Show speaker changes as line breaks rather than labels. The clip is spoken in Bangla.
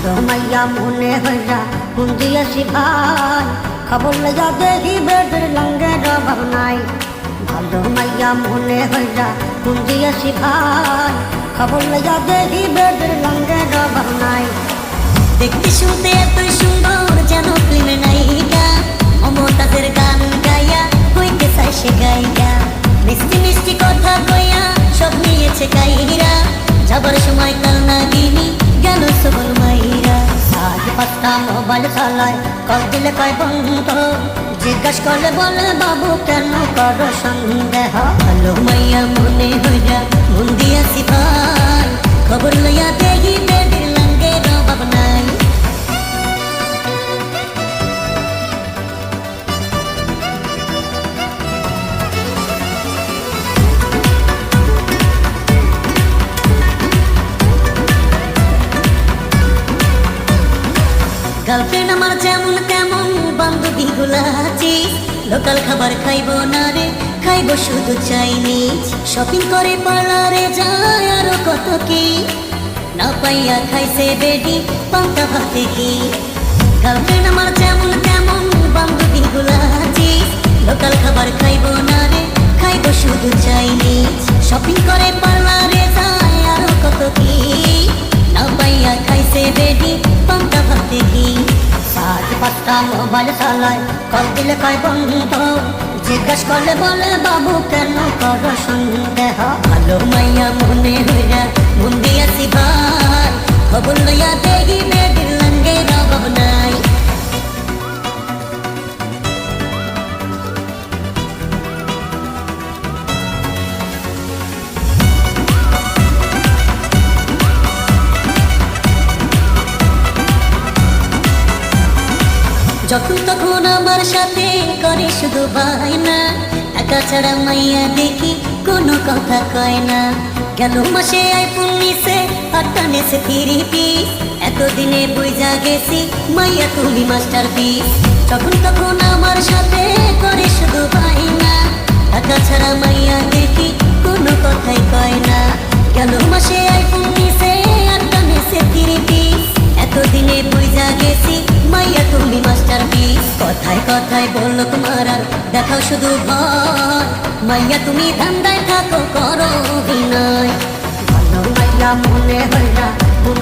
ভালো মাইয়া মনে হইয়া মন দিয়েছি ভাই, খবর লইয়া দেখি বেডের লঙ্গের অভাব নাই। ভালো মাইয়া মনে হইয়া মন দিয়েছি ভাই, খবর লইয়া দেখি বেডের লঙ্গের অভাব নাই।
দেখতে শুনতে এতই সুন্দর যেন ফিল্মে নায়িকা, মমতাজের গান গাইয়া হইতে চায় সে গায়িকা। মিষ্টি মিষ্টি কথা কইয়া সব নিয়েছে কাইরা, যাবার সময় কাল নাগিনী গেল সবল মাইরা।
আজ পাঁচটা মোবাইল চালায়, কল দিলে কয় বন্ধ, জিজ্ঞাস করলে বলে বাবু কেন করো সন্দেহ।
ভালো মাইয়া মনে হইয়া মন দিয়াছি ভাই, খবর লইয়া দেখি বেডের লঙ্গের অভাব নাই। গার্লফ্রেন্ড আমার যেমন তেমন বান্ধবী গুলা আছে, লোকাল খাবার খাইবো না রে, খাইবো শুধু চাইনিজ। শপিং করে পার্লারে যায় আরো কত কি, না পাইয়া খাইছে বেডি পান্তা ভাতে কি। গার্লফ্রেন্ড আমার যেমন তেমন বান্ধবী গুলা আছে, লোকাল খাবার খাইবো না রে, খাইবো শুধু চাইনিজ। শপিং করে পার্লারে যায় আরো কত কি, না পাইয়া খাইছে বেডি পান্তা ভাতে কি।
আজ পাঁচটা মোবাইল চালায়, কল দিলে কয় বন্ধ, জিজ্ঞাস করলে বলে বাবু কেন করো সন্দেহ।
ভালো মাইয়া মনে হইয়া মন দিয়াছি ভাই, খবর লইয়া দেখি বেডের লঙ্গের অভাব নাই। যখন তখন আমার সাথে করে শুধু বায়না, টাকা ছাড়া মাইয়া দেখি কোনো কথা কয় না। গেল মাসে আইফোন নিছে আর টানেছে 3 পিস, এতদিনে বুঝা গেছি মাইয়া তুমি মাস্টার পিস। যখন তখন আমার সাথে করে শুধু বায়না, টাকা ছাড়া মাইয়া দেখি কোনো কথাই কয় না। গেল মাসে আইফোন নিছে আর টানেছে 3 পিস, এতদিনে বুঝা গেছি মাইয়া তুমি মাস্টার পিস। কথায় কথায় বললো তোমার আর দেখাও শুধু ভয়, মাইয়া তুমি ধান্দায় থাকো করো অভিনয়।
ভালো মাইয়া মনে হইয়া মন